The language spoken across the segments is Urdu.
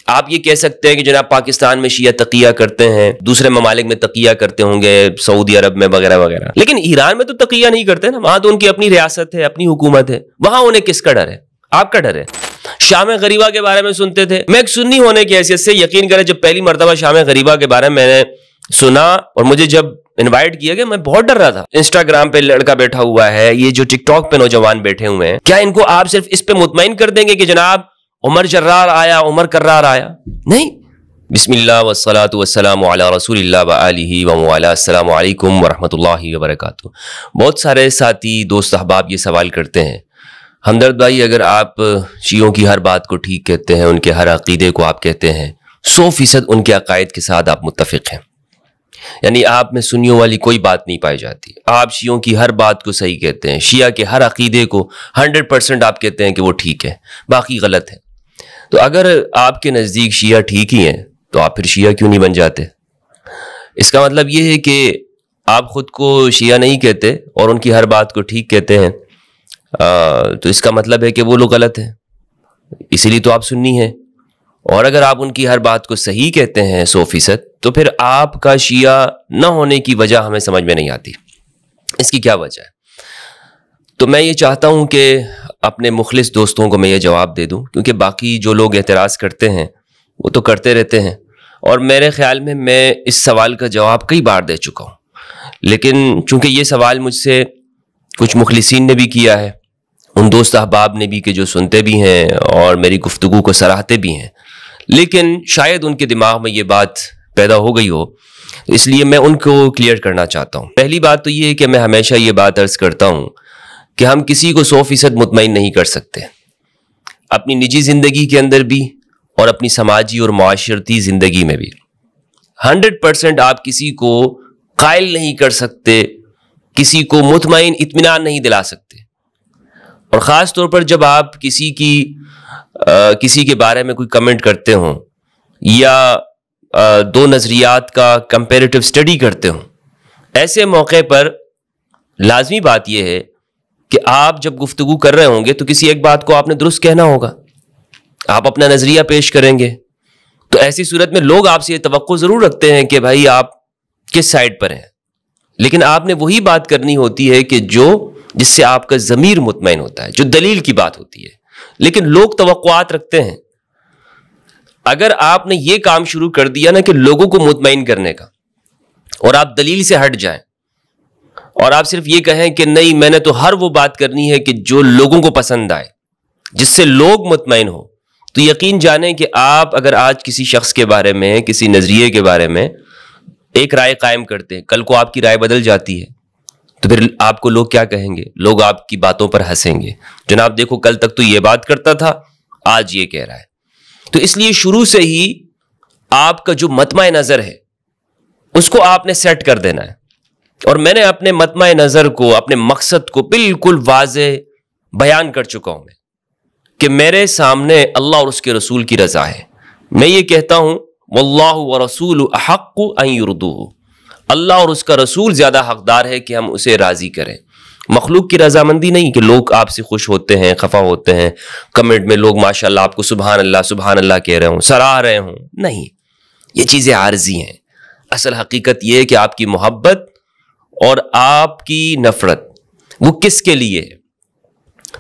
آپ یہ کہہ سکتے ہیں کہ جناب پاکستان میں شیعہ تقیہ کرتے ہیں، دوسرے ممالک میں تقیہ کرتے ہوں گے، سعودی عرب میں وغیرہ وغیرہ، لیکن ایران میں تو تقیہ نہیں کرتے نا، وہاں تو ان کی اپنی ریاست ہے، اپنی حکومت ہے، وہاں انہیں کس کا ڈر ہے؟ آپ کا ڈر ہے۔ شام غریبہ کے بارے میں سنتے تھے، میں ایک سنی ہونے کی حیثیت سے یقین کریں جب پہلی مرتبہ شام غریبہ کے بارے میں نے سنا اور مجھے جب انوائٹ کیا گیا، میں بہت ڈر رہا تھا۔ انسٹاگرام پہ لڑکا بیٹھا ہوا ہے، یہ جو ٹک ٹاک پہ نوجوان بیٹھے ہوئے ہیں، کیا ان کو آپ صرف اس پہ مطمئن کر دیں گے کہ جناب عمر جرار آیا، عمر کرار آیا؟ نہیں۔ بسم اللہ والصلاة والسلام علی رسول اللہ وآلہ وموالہ۔ السلام علیکم ورحمۃ اللہ وبرکاتہ۔ بہت سارے ساتھی دوست احباب یہ سوال کرتے ہیں، ہمدرد بھائی اگر آپ شیعوں کی ہر بات کو ٹھیک کہتے ہیں، ان کے ہر عقیدے کو آپ کہتے ہیں، 100% ان کے عقائد کے ساتھ آپ متفق ہیں، یعنی آپ میں سنیوں والی کوئی بات نہیں پائی جاتی، آپ شیعوں کی ہر بات کو صحیح کہتے ہیں، شیعہ کے ہر عقیدے کو 100% آپ کہتے ہیں کہ وہ ٹھیک ہے، باقی غلط ہے، تو اگر آپ کے نزدیک شیعہ ٹھیک ہی ہیں تو آپ پھر شیعہ کیوں نہیں بن جاتے؟ اس کا مطلب یہ ہے کہ آپ خود کو شیعہ نہیں کہتے اور ان کی ہر بات کو ٹھیک کہتے ہیں، تو اس کا مطلب ہے کہ وہ لوگ غلط ہیں، اسی لیے تو آپ سنی ہیں۔ اور اگر آپ ان کی ہر بات کو صحیح کہتے ہیں 100%، تو پھر آپ کا شیعہ نہ ہونے کی وجہ ہمیں سمجھ میں نہیں آتی، اس کی کیا وجہ ہے؟ تو میں یہ چاہتا ہوں کہ اپنے مخلص دوستوں کو میں یہ جواب دے دوں، کیونکہ باقی جو لوگ اعتراض کرتے ہیں وہ تو کرتے رہتے ہیں، اور میرے خیال میں اس سوال کا جواب کئی بار دے چکا ہوں، لیکن چونکہ یہ سوال مجھ سے کچھ مخلصین نے بھی کیا ہے، ان دوست احباب نے بھی کہ جو سنتے بھی ہیں اور میری گفتگو کو سراہتے بھی ہیں، لیکن شاید ان کے دماغ میں یہ بات پیدا ہو گئی ہو، اس لیے میں ان کو کلیئر کرنا چاہتا ہوں۔ پہلی بات تو یہ ہے کہ میں ہمیشہ یہ بات عرض کرتا ہوں کہ ہم کسی کو 100% مطمئن نہیں کر سکتے، اپنی نجی زندگی کے اندر بھی اور اپنی سماجی اور معاشرتی زندگی میں بھی 100% آپ کسی کو قائل نہیں کر سکتے، کسی کو مطمئن اطمینان نہیں دلا سکتے، اور خاص طور پر جب آپ کسی کے بارے میں کوئی کمنٹ کرتے ہوں یا دو نظریات کا کمپیریٹیو اسٹڈی کرتے ہوں، ایسے موقع پر لازمی بات یہ ہے کہ آپ جب گفتگو کر رہے ہوں گے تو کسی ایک بات کو آپ نے درست کہنا ہوگا، آپ اپنا نظریہ پیش کریں گے، تو ایسی صورت میں لوگ آپ سے یہ توقع ضرور رکھتے ہیں کہ بھائی آپ کس سائڈ پر ہیں، لیکن آپ نے وہی بات کرنی ہوتی ہے کہ جس سے آپ کا ضمیر مطمئن ہوتا ہے، جو دلیل کی بات ہوتی ہے، لیکن لوگ توقعات رکھتے ہیں۔ اگر آپ نے یہ کام شروع کر دیا نا کہ لوگوں کو مطمئن کرنے کا، اور آپ دلیل سے ہٹ جائیں اور آپ صرف یہ کہیں کہ نہیں میں نے تو ہر وہ بات کرنی ہے کہ جو لوگوں کو پسند آئے، جس سے لوگ مطمئن ہو، تو یقین جانیں کہ آپ اگر آج کسی شخص کے بارے میں، کسی نظریے کے بارے میں ایک رائے قائم کرتے ہیں، کل کو آپ کی رائے بدل جاتی ہے، تو پھر آپ کو لوگ کیا کہیں گے؟ لوگ آپ کی باتوں پر ہنسیں گے، جناب دیکھو کل تک تو یہ بات کرتا تھا، آج یہ کہہ رہا ہے۔ تو اس لیے شروع سے ہی آپ کا جو مطمع نظر ہے اس کو آپ نے سیٹ کر دینا ہے، اور میں نے اپنے مطمع نظر کو، اپنے مقصد کو بالکل واضح بیان کر چکا ہوں کہ میرے سامنے اللہ اور اس کے رسول کی رضا ہے۔ میں یہ کہتا ہوں واللہ ورسولہ احق ان یرضوہ، اللہ اور اس کا رسول زیادہ حقدار ہے کہ ہم اسے راضی کریں، مخلوق کی رضامندی نہیں کہ لوگ آپ سے خوش ہوتے ہیں، خفا ہوتے ہیں، کمنٹ میں لوگ ماشاءاللہ آپ کو سبحان اللہ کہہ رہے ہوں، سراہ رہے ہوں، نہیں، یہ چیزیں عارضی ہیں۔ اصل حقیقت یہ ہے کہ آپ کی محبت اور آپ کی نفرت وہ کس کے لیے ہے؟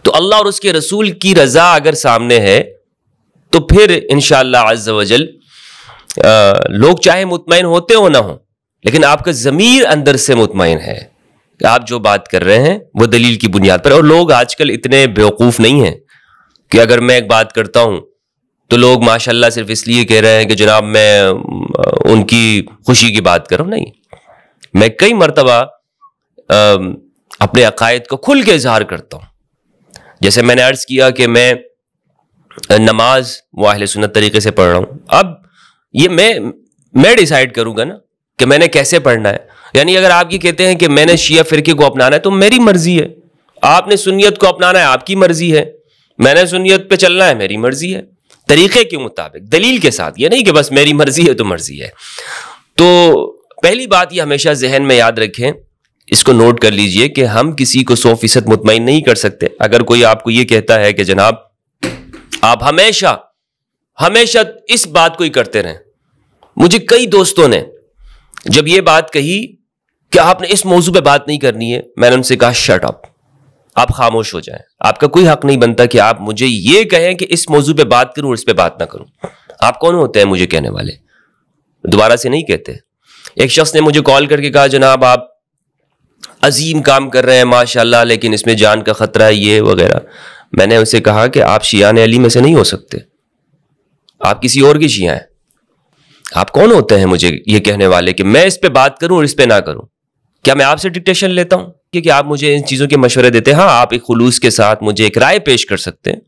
تو اللہ اور اس کے رسول کی رضا اگر سامنے ہے تو پھر انشاءاللہ عز وجل لوگ چاہے مطمئن ہوتے ہو نہ ہوں، لیکن آپ کا ضمیر اندر سے مطمئن ہے کہ آپ جو بات کر رہے ہیں وہ دلیل کی بنیاد پر۔ اور لوگ آج کل اتنے بیوقوف نہیں ہیں کہ اگر میں ایک بات کرتا ہوں تو لوگ ماشاءاللہ صرف اس لیے کہہ رہے ہیں کہ جناب میں ان کی خوشی کی بات کر رہا ہوں، نہیں، میں کئی مرتبہ اپنے عقائد کو کھل کے اظہار کرتا ہوں۔ جیسے میں نے عرض کیا کہ میں نماز وہ اہل سنت طریقے سے پڑھ رہا ہوں، اب یہ میں ڈیسائیڈ کروں گا نا کہ میں نے کیسے پڑھنا ہے۔ یعنی اگر آپ یہ کہتے ہیں کہ میں نے شیعہ فرقے کو اپنانا ہے تو میری مرضی ہے، آپ نے سنیت کو اپنانا ہے آپ کی مرضی ہے، میں نے سنیت پہ چلنا ہے میری مرضی ہے، طریقے کے مطابق دلیل کے ساتھ، یہ نہیں کہ بس میری مرضی ہے تو مرضی ہے۔ تو پہلی بات یہ ہمیشہ ذہن میں یاد رکھیں، اس کو نوٹ کر لیجئے کہ ہم کسی کو 100% مطمئن نہیں کر سکتے۔ اگر کوئی آپ کو یہ کہتا ہے کہ جناب آپ ہمیشہ ہمیشہ اس بات کو ہی کرتے رہیں. مجھے کئی دوستوں نے جب یہ بات کہی کہ آپ نے اس موضوع پہ بات نہیں کرنی ہے, میں نے ان سے کہا شٹ اپ, آپ خاموش ہو جائیں. آپ کا کوئی حق نہیں بنتا کہ آپ مجھے یہ کہیں کہ اس موضوع پہ بات کروں اور اس پہ بات نہ کروں. آپ کون ہوتے ہیں مجھے کہنے والے؟ دوبارہ سے نہیں کہتے. ایک شخص نے مجھے کال کر کے کہا جناب آپ عظیم کام کر رہے ہیں ماشاءاللہ, لیکن اس میں جان کا خطرہ ہے یہ وغیرہ. میں نے اسے کہا کہ آپ شیعان علی میں سے نہیں ہو سکتے, آپ کسی اور کی شیعہ ہیں. آپ کون ہوتے ہیں مجھے یہ کہنے والے کہ میں اس پہ بات کروں اور اس پہ نہ کروں؟ کیا میں آپ سے ڈکٹیشن لیتا ہوں کہ آپ مجھے ان چیزوں کے مشورے دیتے ہیں؟ ہاں, آپ ایک خلوص کے ساتھ مجھے ایک رائے پیش کر سکتے ہیں,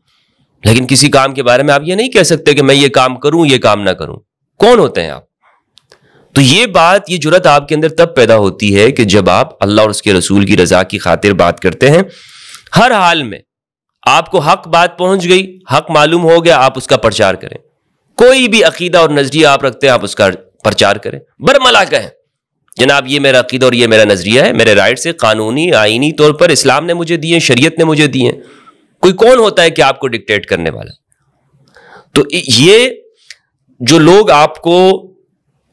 لیکن کسی کام کے بارے میں آپ یہ نہیں کہہ سکتے کہ میں یہ کام کروں یہ کام نہ کروں. کون ہوتے ہیں آپ؟ تو یہ بات, یہ جرأت آپ کے اندر تب پیدا ہوتی ہے کہ جب آپ اللہ اور اس کے رسول کی رضا کی خاطر بات کرتے ہیں. ہر حال میں آپ کو حق بات پہنچ گئی, حق معلوم ہو گیا, آپ اس کا پرچار کریں. کوئی بھی عقیدہ اور نظریہ آپ رکھتے ہیں آپ اس کا پرچار کریں, برملا کہیں جناب یہ میرا عقیدہ اور یہ میرا نظریہ ہے, میرے رائٹ سے قانونی آئینی طور پر اسلام نے مجھے دیے, شریعت نے مجھے دیے. کوئی کون ہوتا ہے کہ آپ کو ڈکٹیٹ کرنے والا؟ تو یہ جو لوگ آپ کو,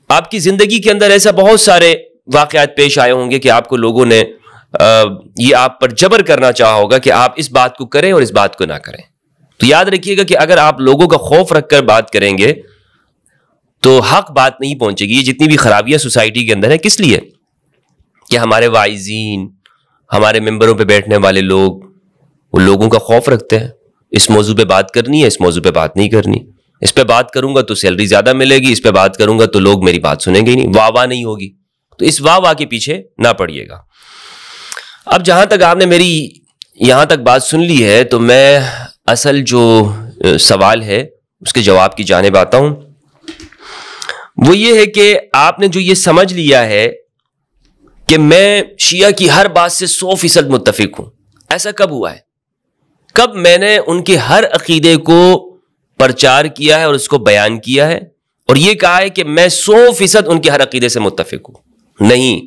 آپ کی زندگی کے اندر ایسا بہت سارے واقعات پیش آئے ہوں گے کہ آپ کو لوگوں نے یہ آپ پر جبر کرنا چاہا ہوگا کہ آپ اس بات کو کریں اور اس بات کو نہ کریں. تو یاد رکھیے گا کہ اگر آپ لوگوں کا خوف رکھ کر بات کریں گے تو حق بات نہیں پہنچے گی. یہ جتنی بھی خرابیاں سوسائٹی کے اندر ہیں کس لیے؟ کہ ہمارے واعظین, ہمارے ممبروں پہ بیٹھنے والے لوگ, وہ لوگوں کا خوف رکھتے ہیں. اس موضوع پہ بات کرنی ہے, اس موضوع پہ بات نہیں کرنی. اس پہ بات کروں گا تو سیلری زیادہ ملے گی, اس پہ بات کروں گا تو لوگ میری بات سنیں گے ہی نہیں, واہ واہ نہیں ہوگی. تو اس واہ واہ کے پیچھے نہ پڑیے گا. اب جہاں تک آپ نے میری یہاں تک بات سن لی ہے تو میں اصل جو سوال ہے اس کے جواب کی جانب آتا ہوں. وہ یہ ہے کہ آپ نے جو یہ سمجھ لیا ہے کہ میں شیعہ کی ہر بات سے 100% متفق ہوں. ایسا کب ہوا ہے؟ کب میں نے ان کے ہر عقیدے کو پرچار کیا ہے اور اس کو بیان کیا ہے اور یہ کہا ہے کہ میں 100% ان کے ہر عقیدے سے متفق ہوں؟ نہیں.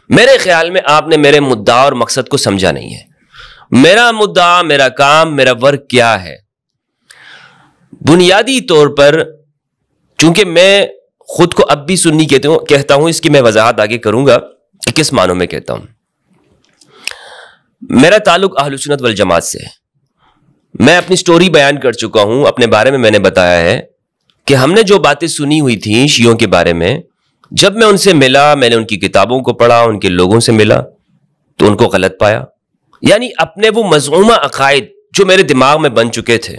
میرے خیال میں آپ نے میرے مدعا اور مقصد کو سمجھا نہیں ہے. میرا مدعا, میرا کام, میرا ورک کیا ہے؟ بنیادی طور پر چونکہ میں خود کو اب بھی سنی کہتا ہوں, اس کی میں وضاحت آگے کروں گا کہ کس معنوں میں کہتا ہوں. میرا تعلق اہل سنت والجماعت سے ہے. میں اپنی سٹوری بیان کر چکا ہوں, اپنے بارے میں نے بتایا ہے کہ ہم نے جو باتیں سنی ہوئی تھیں شیعوں کے بارے میں, جب میں ان سے ملا, میں نے ان کی کتابوں کو پڑھا, ان کے لوگوں سے ملا تو ان کو غلط پایا. یعنی اپنے وہ مزعومہ عقائد جو میرے دماغ میں بن چکے تھے,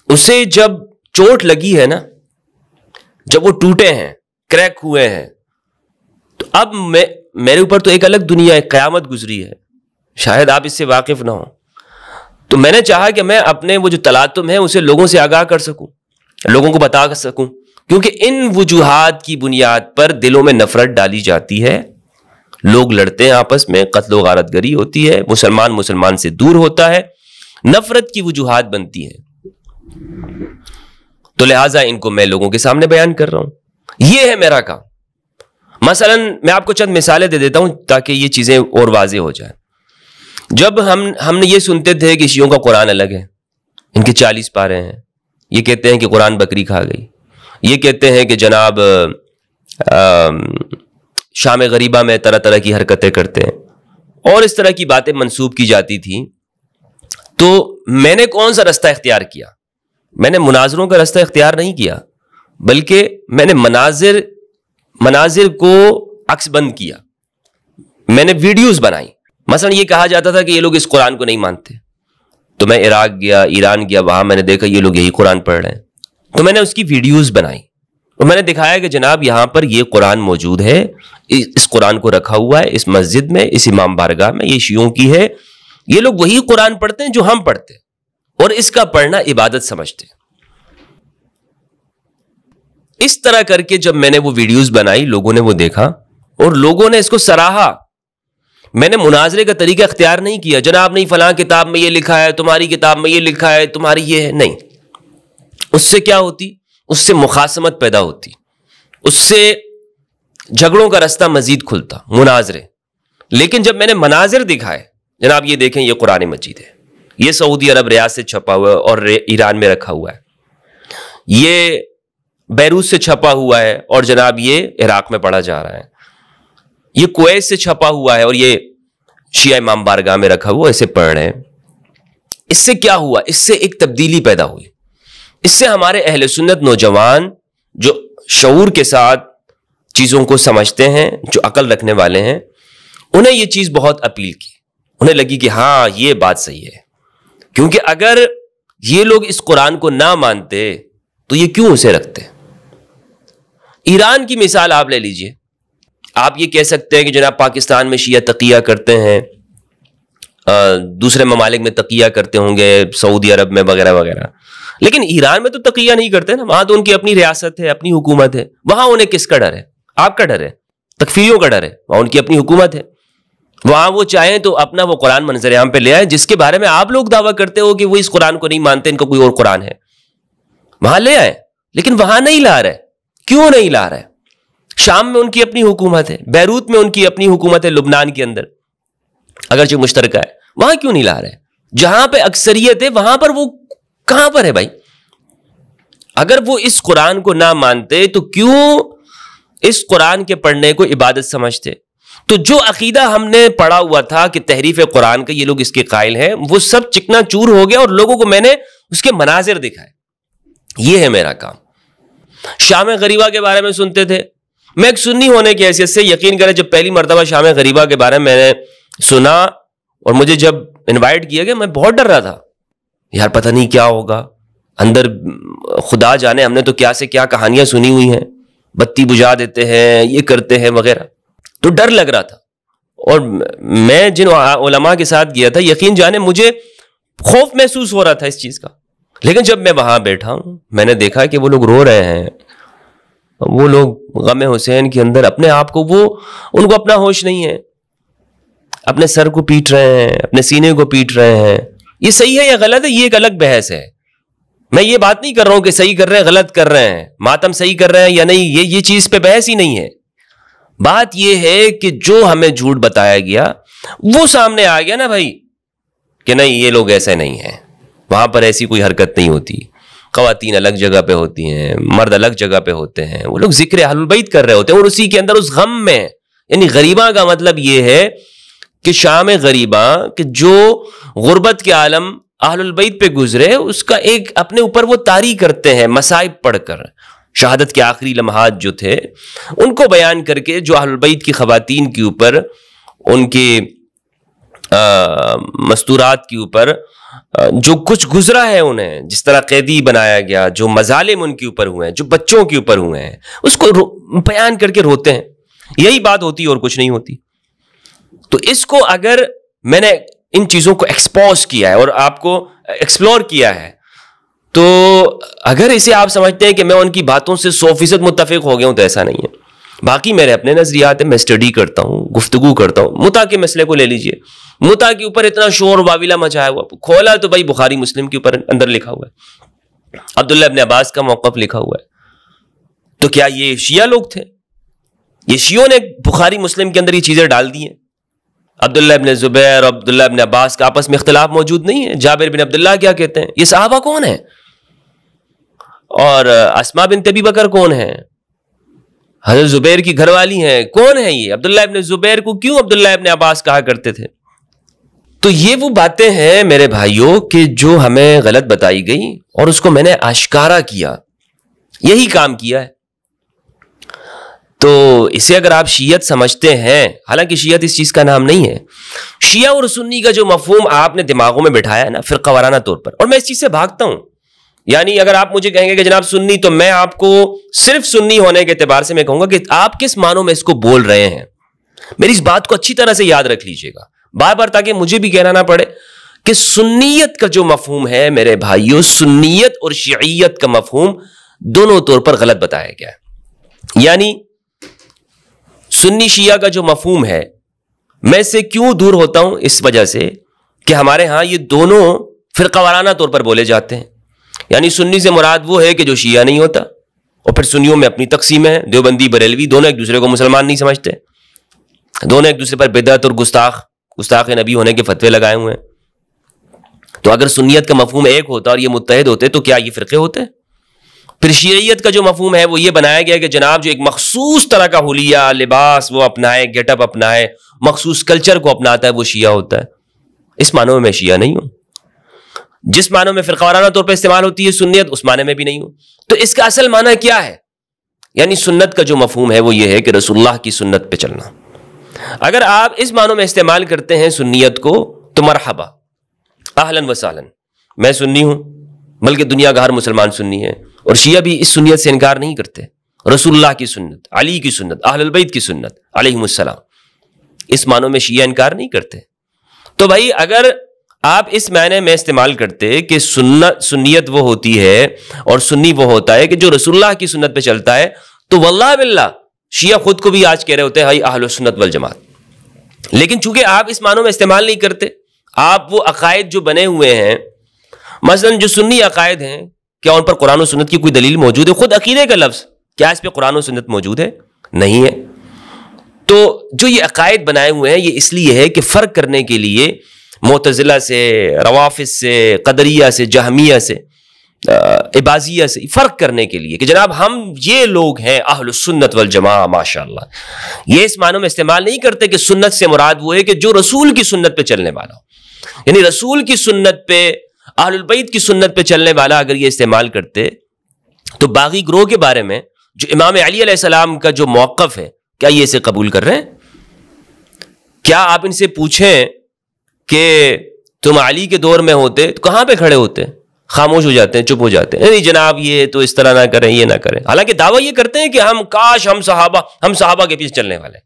اسے جب چوٹ لگی ہے نا, جب وہ ٹوٹے ہیں, کریک ہوئے ہیں, تو اب میرے اوپر تو ایک الگ دنیا, ایک قیامت گزری ہے. شاید آپ اس سے واقف نہ ہوں. تو میں نے چاہا کہ میں اپنے وہ جو تلاطم ہے اسے لوگوں سے آگاہ کر سکوں, لوگوں کو بتا سکوں, کیونکہ ان وجوہات کی بنیاد پر دلوں میں نفرت ڈالی جاتی ہے. لوگ لڑتے ہیں آپس میں, قتل و غارت گری ہوتی ہے, مسلمان سے دور ہوتا ہے, نفرت کی وجوہات بنتی ہیں. تو لہٰذا ان کو میں لوگوں کے سامنے بیان کر رہا ہوں. یہ ہے میرا کام. مثلا میں آپ کو چند مثالیں دے دیتا ہوں تاکہ یہ چیزیں اور واضح ہو جائیں. جب ہم نے یہ سنتے تھے کہ شیعوں کا قرآن الگ ہے, ان کے 40 پارے ہیں, یہ کہتے ہیں کہ قرآن بکری کھا گئی, یہ کہتے ہیں کہ جناب شام غریبہ میں طرح طرح کی حرکتیں کرتے ہیں, اور اس طرح کی باتیں منسوب کی جاتی تھیں. تو میں نے کون سا رستہ اختیار کیا؟ میں نے مناظروں کا رستہ اختیار نہیں کیا, بلکہ میں نے مناظر کو عکس بند کیا. میں نے ویڈیوز بنائی. مثلا یہ کہا جاتا تھا کہ یہ لوگ اس قرآن کو نہیں مانتے, تو میں عراق گیا, ایران گیا, وہاں میں نے دیکھا یہ لوگ یہی قرآن پڑھ رہے ہیں, تو میں نے اس کی ویڈیوز بنائی اور میں نے دکھایا کہ جناب یہاں پر یہ قرآن موجود ہے, اس قرآن کو رکھا ہوا ہے اس مسجد میں, اس امام بارگاہ میں, یہ شیعوں کی ہے, یہ لوگ وہی قرآن پڑھتے ہیں جو ہم پڑھتے ہیں اور اس کا پڑھنا عبادت سمجھتے ہیں. اس طرح کر کے جب میں نے وہ ویڈیوز بنائی, لوگوں نے وہ دیکھا اور لوگوں نے اس کو سراہا. میں نے مناظرے کا طریقہ اختیار نہیں کیا, جناب نہیں فلاں کتاب میں یہ لکھا ہے, تمہاری کتاب میں یہ لکھا ہے, تمہاری یہ ہے, نہیں. اس سے کیا ہوتی؟ اس سے مخاصمت پیدا ہوتی, اس سے جھگڑوں کا رستہ مزید کھلتا, مناظرے. لیکن جب میں نے مناظر دکھائے, جناب یہ دیکھیں یہ قرآن مجید ہے, یہ سعودی عرب ریاض سے چھپا ہوا ہے اور ایران میں رکھا ہوا ہے, یہ بیروت سے چھپا ہوا ہے اور جناب یہ عراق میں پڑھا جا رہا ہے. یہ کویت سے چھپا ہوا ہے اور یہ شیعہ امام بارگاہ میں رکھا ہوا ایسے پڑھ رہے ہیں. اس سے کیا ہوا؟ اس سے ایک تبدیلی پیدا ہوئی. اس سے ہمارے اہل سنت نوجوان جو شعور کے ساتھ چیزوں کو سمجھتے ہیں، جو عقل رکھنے والے ہیں، انہیں یہ چیز بہت اپیل کی. انہیں لگی کہ ہاں یہ بات صحیح ہے، کیونکہ اگر یہ لوگ اس قرآن کو نہ مانتے تو یہ کیوں اسے رکھتے؟ ایران کی مثال آپ لے لیجئے. آپ یہ کہہ سکتے ہیں کہ جناب پاکستان میں شیعہ تقیہ کرتے ہیں، دوسرے ممالک میں تقیہ کرتے ہوں گے، سعودی عرب میں وغیرہ وغیرہ، لیکن ایران میں تو تقیہ نہیں کرتے نا. وہاں تو ان کی اپنی ریاست ہے، اپنی حکومت ہے. وہاں انہیں کس کا ڈر ہے؟ آپ کا ڈر ہے، تکفیریوں کا ڈر ہے. وہاں ان کی اپنی حکومت ہے. وہاں وہ چاہیں تو اپنا وہ قرآن منظر عام پہ لے آئے جس کے بارے میں آپ لوگ دعویٰ کرتے ہو کہ وہ اس قرآن کو نہیں مانتے، ان کا کوئی اور قرآن ہے. وہاں لے آئے، لیکن وہاں نہیں لا رہے. کیوں نہیں لا رہے؟ شام میں ان کی اپنی حکومت ہے، بیروت میں ان کی اپنی حکومت ہے، لبنان کے اندر اگرچہ مشترکہ ہے. وہاں کیوں نہیں لا رہے؟ جہاں پہ اکثریت ہے وہاں پر وہ کہاں پر ہے بھائی؟ اگر وہ اس قرآن کو نہ مانتے تو کیوں اس قرآن کے پڑھنے کو عبادت سمجھتے؟ تو جو عقیدہ ہم نے پڑھا ہوا تھا کہ تحریف قرآن کا یہ لوگ اس کے قائل ہیں، وہ سب چکنا چور ہو گیا اور لوگوں کو میں نے اس کے مناظر دکھائے. یہ ہے میرا کام. شام غریبہ کے بارے میں سنتے تھے. میں ایک سنی ہونے کی حیثیت سے یقین کریں، جب پہلی مرتبہ شام غریبہ کے بارے میں نے سنا اور مجھے جب انوائٹ کیا گیا، میں بہت ڈر رہا تھا. یار پتہ نہیں کیا ہوگا اندر، خدا جانے ہم نے تو کیا سے کیا کہانیاں سنی ہوئی ہیں، بتی بجھا دیتے ہیں، یہ کرتے ہیں وغیرہ. تو ڈر لگ رہا تھا. اور میں جن علماء کے ساتھ گیا تھا، یقین جانے مجھے خوف محسوس ہو رہا تھا اس چیز کا. لیکن جب میں وہاں بیٹھا ہوں، میں نے دیکھا کہ وہ لوگ رو رہے ہیں. وہ لوگ غم حسین کے اندر اپنے آپ کو، ان کو اپنا ہوش نہیں ہے، اپنے سر کو پیٹ رہے ہیں، اپنے سینے کو پیٹ رہے ہیں. یہ صحیح ہے یا غلط ہے، یہ ایک الگ بحث ہے. میں یہ بات نہیں کر رہا ہوں کہ صحیح کر رہے ہیں غلط کر رہے ہیں، ماتم صحیح کر رہے ہیں یا نہیں، یہ چیز پہ بحث ہی نہیں ہے. بات یہ ہے کہ جو ہمیں جھوٹ بتایا گیا وہ سامنے آ گیا نا بھائی، کہ نہیں یہ لوگ ایسے نہیں ہیں، وہاں پر ایسی کوئی حرکت نہیں ہوتی، خواتین الگ جگہ پہ ہوتی ہیں، مرد الگ جگہ پہ ہوتے ہیں. وہ لوگ ذکر اہل البیت کر رہے ہوتے ہیں اور اسی کے اندر اس غم میں، یعنی غریبہ کا مطلب یہ ہے کہ شام غریبہ کہ جو غربت کے عالم اہل البیت پہ گزرے، اس کا ایک اپنے اوپر وہ طاری کرتے ہیں مصائب پڑھ کر. شہادت کے آخری لمحات جو تھے ان کو بیان کر کے، جو اہل البیت کی خواتین کے اوپر، ان کے مستورات کے اوپر جو کچھ گزرا ہے، انہیں جس طرح قیدی بنایا گیا، جو مظالم ان کے اوپر ہوئے ہیں، جو بچوں کے اوپر ہوئے ہیں، اس کو بیان کر کے روتے ہیں. یہی بات ہوتی ہے اور کچھ نہیں ہوتی. تو اس کو اگر میں نے ان چیزوں کو ایکسپوز کیا ہے اور آپ کو ایکسپلور کیا ہے، تو اگر اسے آپ سمجھتے ہیں کہ میں ان کی باتوں سے 100% متفق ہو گیا ہوں، تو ایسا نہیں ہے. باقی میرے اپنے نظریات ہیں، میں اسٹڈی کرتا ہوں، گفتگو کرتا ہوں. متع کے مسئلے کو لے لیجئے. متع کے اوپر اتنا شور واویلا مچایا ہوا، کھولا تو بھائی بخاری مسلم کے اوپر اندر لکھا ہوا ہے، عبداللہ ابن عباس کا موقف لکھا ہوا ہے. تو کیا یہ شیعہ لوگ تھے؟ یہ شیعوں نے بخاری مسلم کے اندر یہ چیزیں ڈال دی ہیں. عبداللہ ابن زبیر اور عبداللہ ابن عباس کا آپس میں اختلاف موجود نہیں ہے. جابر بن عبداللہ کیا کہتے ہیں؟ یہ صحابہ کون ہیں؟ اور اسماء بنت ابی بکر کون ہیں؟ حضرت زبیر کی گھر والی ہیں. کون ہیں یہ؟ عبداللہ ابن زبیر کو کیوں عبداللہ ابن عباس کہا کرتے تھے؟ تو یہ وہ باتیں ہیں میرے بھائیوں کہ جو ہمیں غلط بتائی گئی اور اس کو میں نے آشکارا کیا، یہی کام کیا ہے. تو اسے اگر آپ شیعت سمجھتے ہیں، حالانکہ شیعت اس چیز کا نام نہیں ہے، شیعہ اور سنی کا جو مفہوم آپ نے دماغوں میں بٹھایا ہے نا فرقہ وارانہ طور پر، اور میں اس چیز سے بھاگتا ہوں. یعنی اگر آپ مجھے کہیں گے کہ جناب سنی، تو میں آپ کو صرف سنی ہونے کے اعتبار سے میں کہوں گا کہ آپ کس معنوں میں اس کو بول رہے ہیں. میری اس بات کو اچھی طرح سے یاد رکھ لیجئے گا بار بار، تاکہ مجھے بھی کہنا نہ پڑے کہ سنیت کا جو مفہوم ہے میرے بھائیوں، سنیت اور شیعیت کا مفہوم دونوں طور پر غلط بتایا گیا ہے. یعنی سنی شیعہ کا جو مفہوم ہے، میں اس سے کیوں دور ہوتا ہوں؟ اس وجہ سے کہ ہمارے ہاں یہ دونوں فرقہ وارانہ طور پر بولے جاتے ہیں. یعنی سنی سے مراد وہ ہے کہ جو شیعہ نہیں ہوتا، اور پھر سنیوں میں اپنی تقسیم ہے، دیوبندی بریلوی، دونوں ایک دوسرے کو مسلمان نہیں سمجھتے، دونوں ایک دوسرے پر بدعت اور گستاخ نبی ہونے کے فتوے لگائے ہوئے ہیں. تو اگر سنیت کا مفہوم ایک ہوتا اور یہ متحد ہوتے تو کیا یہ فرقے ہوتے؟ پھر شیعیت کا جو مفہوم ہے وہ یہ بنایا گیا کہ جناب جو ایک مخصوص طرح کا حلیہ لباس وہ اپنائے، گیٹ اپ اپنائے، مخصوص کلچر کو اپناتا ہے، وہ شیعہ ہوتا ہے. اس معنوں میں شیعہ نہیں ہوں. جس معنوں میں فرقہ وارانہ طور پر استعمال ہوتی ہے سنیت، اس معنی میں بھی نہیں ہوں. تو اس کا اصل معنی کیا ہے؟ یعنی سنت کا جو مفہوم ہے وہ یہ ہے کہ رسول اللہ کی سنت پہ چلنا. اگر آپ اس معنوں میں استعمال کرتے ہیں سنیت کو تو مرحبا، اہلاً و سہلاً، میں سنی ہوں، بلکہ دنیا کا ہر مسلمان سنی ہے، اور شیعہ بھی اس سنیت سے انکار نہیں کرتے. رسول اللہ کی سنت، علی کی سنت، اہل البیت کی سنت علیہم السلام، اس معنوں میں شیعہ انکار نہیں کرتے. تو بھائی اگر آپ اس معنی میں استعمال کرتے کہ سنیت وہ ہوتی ہے اور سنی وہ ہوتا ہے کہ جو رسول اللہ کی سنت پہ چلتا ہے، تو واللہ باللہ شیعہ خود کو بھی آج کہہ رہے ہوتے ہیں ہائی اہل السنت والجماعت. لیکن چونکہ آپ اس معنوں میں استعمال نہیں کرتے، آپ وہ عقائد جو بنے ہوئے ہیں، مثلا جو سنی عقائد ہیں، کیا ان پر قرآن و سنت کی کوئی دلیل موجود ہے؟ خود عقیدے کا لفظ، کیا اس پہ قرآن و سنت موجود ہے؟ نہیں ہے. تو جو یہ عقائد بنائے ہوئے ہیں یہ اس لیے ہے کہ فرق کرنے کے لیے معتزلہ سے، روافض سے، قدریہ سے، جہمیہ سے، عباضیہ سے فرق کرنے کے لیے کہ جناب ہم یہ لوگ ہیں اہل السنت والجماعہ ماشاءاللہ. یہ اس معنوں میں استعمال نہیں کرتے کہ سنت سے مراد وہ ہے کہ جو رسول کی سنت پہ چلنے والا ہو. یعنی رسول کی سنت پہ، اہل البیت کی سنت پہ چلنے والا اگر یہ استعمال کرتے تو باغی گروہ کے بارے میں جو امام علی علیہ السلام کا جو موقف ہے، کیا یہ اسے قبول کر رہے ہیں؟ کیا آپ ان سے پوچھیں کہ تم علی کے دور میں ہوتے تو کہاں پہ کھڑے ہوتے؟ خاموش ہو جاتے ہیں، چپ ہو جاتے ہیں، نہیں جناب یہ تو اس طرح نہ کریں، یہ نہ کریں. حالانکہ دعویٰ یہ کرتے ہیں کہ ہم کاش ہم صحابہ کے پیچھے چلنے والے،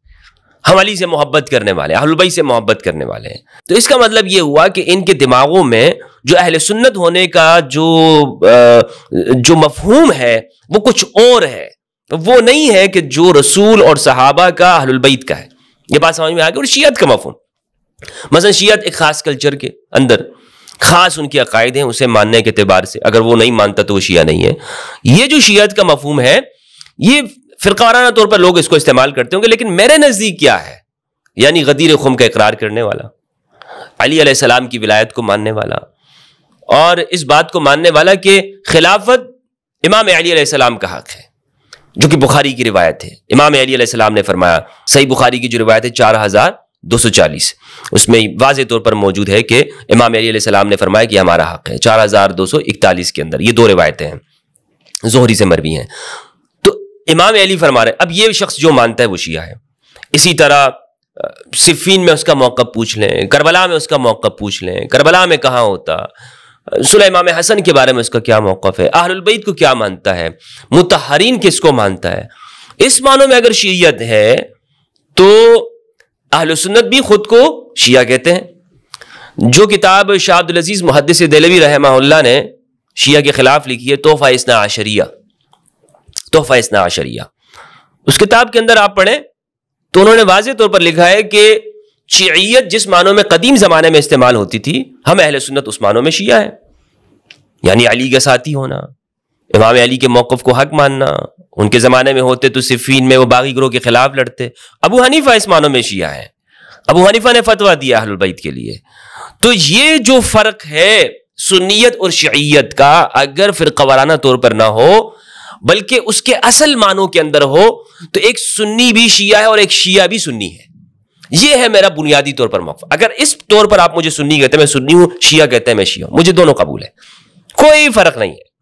ہم علی سے محبت کرنے والے، اہل بیت سے محبت کرنے والے ہیں. تو اس کا مطلب یہ ہوا کہ ان کے دماغوں میں جو اہل سنت ہونے کا جو مفہوم ہے وہ کچھ اور ہے، وہ نہیں ہے کہ جو رسول اور صحابہ کا اہل البیت کا ہے. یہ بات سمجھ میں آ گئی. اور شیعت کا مفہوم، مثلا شیعت ایک خاص کلچر کے اندر خاص ان کے عقائد ہیں، اسے ماننے کے اعتبار سے اگر وہ نہیں مانتا تو وہ شیعہ نہیں ہے. یہ جو شیعت کا مفہوم ہے یہ فرقہ وارانہ طور پر لوگ اس کو استعمال کرتے ہوں گے، لیکن میرے نزدیک کیا ہے؟ یعنی غدیر خم کا اقرار کرنے والا، علی علیہ السلام کی ولایت کو ماننے والا، اور اس بات کو ماننے والا کہ خلافت امام علی علیہ السلام کا حق ہے، جو کہ بخاری کی روایت ہے. امام علی علیہ السلام نے فرمایا، صحیح بخاری کی جو روایت ہے 4240، اس میں واضح طور پر موجود ہے کہ امام علی علیہ السلام نے فرمایا کہ ہمارا حق ہے. 4241 کے اندر یہ دو روایتیں ہیں، زہری سے مروی ہیں. تو امام علی فرما رہے ہیں. اب یہ شخص جو مانتا ہے وہ شیعہ ہے. اسی طرح صفین میں اس کا موقف پوچھ لیں، کربلا میں اس کا موقف پوچھ لیں، کربلا میں کہاں ہوتا، صلح امام حسن کے بارے میں اس کا کیا موقف ہے، اہل البیت کو کیا مانتا ہے، مطہرین کس کو مانتا ہے. اس معنوں میں اگر شیعیت ہے تو اہل سنت بھی خود کو شیعہ کہتے ہیں. جو کتاب شاہ عبدالعزیز محدث دہلوی رحمہ اللہ نے شیعہ کے خلاف لکھی ہے، تحفہ اثنا عشریہ، اس کتاب کے اندر آپ پڑھیں تو انہوں نے واضح طور پر لکھا ہے کہ شیعیت جس معنوں میں قدیم زمانے میں استعمال ہوتی تھی، ہم اہل سنت اس معنوں میں شیعہ ہیں. یعنی علی کا ساتھی ہونا، امام علی کے موقف کو حق ماننا. ان کے زمانے میں ہوتے تو صفین میں وہ باغی گروہ کے خلاف لڑتے. ابو حنیفہ اس معنوں میں شیعہ ہیں، ابو حنیفہ نے فتویٰ دیا اہل البیت کے لیے. تو یہ جو فرق ہے سنیت اور شیعیت کا، اگر فرقہ وارانہ طور پر نہ ہو بلکہ اس کے اصل معنوں کے اندر ہو، تو ایک سنی بھی شیعہ ہے اور ایک شیعہ بھی سنی ہے. یہ ہے میرا بنیادی طور پر موقف. اگر اس طور پر آپ مجھے سنی کہتے ہیں میں سنی ہوں، شیعہ کہتے ہیں میں شیعہ ہوں، مجھے دونوں قبول ہے، کوئی فرق نہیں ہے.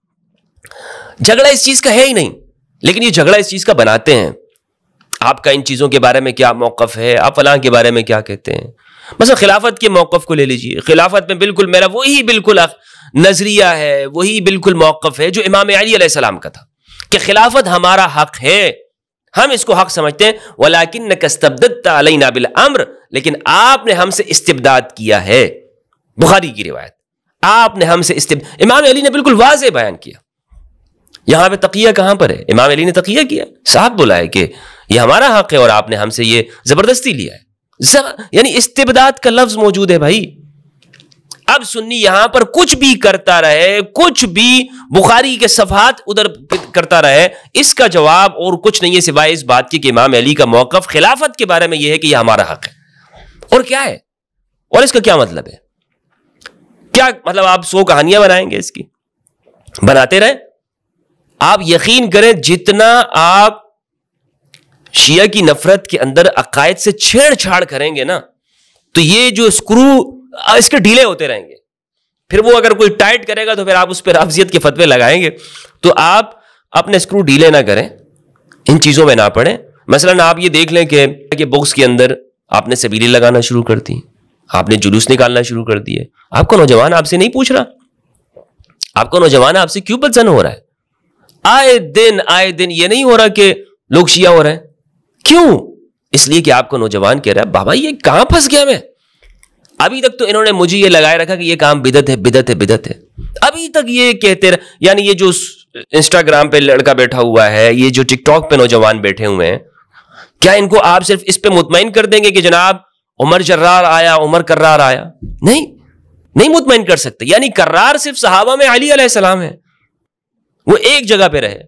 جھگڑا اس چیز کا ہے ہی نہیں. لیکن یہ جھگڑا اس چیز کا بناتے ہیں، آپ کا ان چیزوں کے بارے میں کیا موقف ہے، آپ فلاں کے بارے میں کیا کہتے ہیں. مثلا خلافت کے موقف کو لے لیجئے. خلافت میں بالکل میرا وہی بالکل نظریہ ہے، وہی بالکل موقف ہے جو امام علی علیہ السلام کا تھا کہ خلافت ہمارا حق ہے، ہم اس کو حق سمجھتے ہیں. وَلَكِنَّكَ اسْتَبْدَدْتَ عَلَيْنَا بِالْأَمْرِ، لیکن آپ نے ہم سے استبداد کیا ہے. بخاری کی روایت، آپ نے ہم سے امام علی نے بالکل واضح بیان کیا. یہاں پہ تقیہ کہاں پر ہے؟ امام علی نے تقیہ کیا، صاحب بولا ہے کہ یہ ہمارا حق ہے اور آپ نے ہم سے یہ زبردستی لیا ہے. یعنی استبداد کا لفظ موجود ہے بھائی. اب سنی یہاں پر کچھ بھی کرتا رہے، کچھ بھی بخاری کے صفحات ادھر کرتا رہے، اس کا جواب اور کچھ نہیں ہے سوائے اس بات کی کہ امام علی کا موقف خلافت کے بارے میں یہ ہے کہ یہ ہمارا حق ہے. اور کیا ہے؟ اور اس کا کیا مطلب ہے؟ کیا مطلب؟ آپ 100 کہانیاں بنائیں گے اس کی؟ بناتے رہیں. آپ یقین کریں جتنا آپ شیعہ کی نفرت کے اندر عقائد سے چھیڑ چھاڑ کریں گے نا تو یہ جو اسکرو اس کے ڈھیلے ہوتے رہیں گے. پھر وہ اگر کوئی ٹائٹ کرے گا تو پھر آپ اس پہ رافضیت کے فتوے لگائیں گے. تو آپ اپنے اسکرو ڈھیلے نہ کریں, ان چیزوں میں نہ پڑیں. مثلاً آپ یہ دیکھ لیں کہ بکس کے اندر آپ نے سبیلیں لگانا شروع کر دی, آپ نے جلوس نکالنا شروع کر دیے. آپ کو نوجوان آپ سے نہیں پوچھ رہا, آپ کو نوجوان آپ سے کیوں بدزن ہو رہا ہے؟ آئے دن یہ نہیں ہو رہا کہ لوگ شیعہ ہو رہے ہیں. کیوں؟ اس لیے کہ آپ کو نوجوان کہہ رہا ہے بابا یہ کہاں پھنس گیا میں. ابھی تک تو انہوں نے مجھے یہ لگائے رکھا کہ یہ کام بدعت ہے بدعت ہے بدعت ہے. ابھی تک یہ کہتے یعنی یہ جو انسٹاگرام پہ لڑکا بیٹھا ہوا ہے, یہ جو ٹک ٹاک پہ نوجوان بیٹھے ہوئے ہیں, کیا ان کو آپ صرف اس پہ مطمئن کر دیں گے کہ جناب عمر جرار آیا, عمر کرار آیا؟ نہیں مطمئن کر سکتے. یعنی کرار صرف صحابہ میں علی علیہ السلام ہے, وہ ایک جگہ پہ رہے.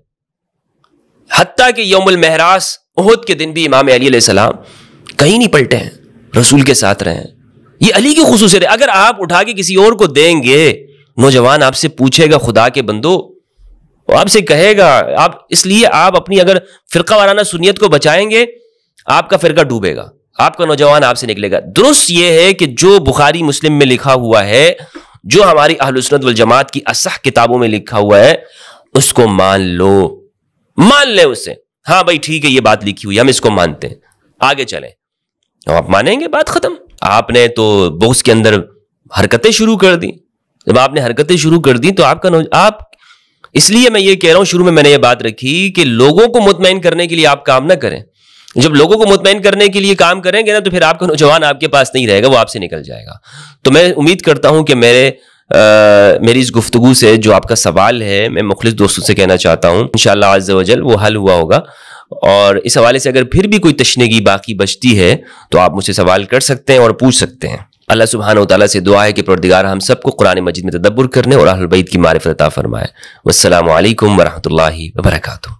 حتیٰ کہ یوم المہراس احد کے دن بھی امام علی علیہ السلام کہیں نہیں پلٹے ہیں, رسول کے ساتھ رہے ہیں. یہ علی کی خصوصیت ہے. اگر آپ اٹھا کے کسی اور کو دیں گے, نوجوان آپ سے پوچھے گا خدا کے بندو, وہ آپ سے کہے گا. آپ اس لیے آپ اپنی اگر فرقہ وارانہ سنیت کو بچائیں گے, آپ کا فرقہ ڈوبے گا, آپ کا نوجوان آپ سے نکلے گا. درست یہ ہے کہ جو بخاری مسلم میں لکھا ہوا ہے, جو ہماری اہل سنت والجماعت کی اصح کتابوں میں لکھا ہوا ہے, اس کو مان لیں اسے. ہاں بھائی ٹھیک ہے یہ بات لکھی ہوئی, ہم اس کو مانتے ہیں, آگے چلیں. آپ مانیں گے بات ختم. آپ نے تو بغض کے اندر حرکتیں شروع کر دی. جب آپ نے حرکتیں شروع کر دی تو آپ اس لیے میں یہ کہہ رہا ہوں, شروع میں میں نے یہ بات رکھی کہ لوگوں کو مطمئن کرنے کے لیے آپ کام نہ کریں. جب لوگوں کو مطمئن کرنے کے لیے کام کریں گے نا تو پھر آپ کا نوجوان آپ کے پاس نہیں رہے گا, وہ آپ سے نکل جائے گا. تو میں امید کرتا ہوں کہ میری اس گفتگو سے جو آپ کا سوال ہے, میں مخلص دوستوں سے کہنا چاہتا ہوں انشاءاللہ عز و جل وہ حل ہوا ہوگا. اور اس حوالے سے اگر پھر بھی کوئی تشنیگی باقی بچتی ہے تو آپ مجھ سے سوال کر سکتے ہیں اور پوچھ سکتے ہیں. اللہ سبحانہ و تعالیٰ سے دعا ہے کہ پروردگار ہم سب کو قرآن مجید میں تدبر کرنے اور اہل بیت کی معرفت عطا فرمائے. والسلام علیکم ورحمۃ اللہ وبرکاتہ.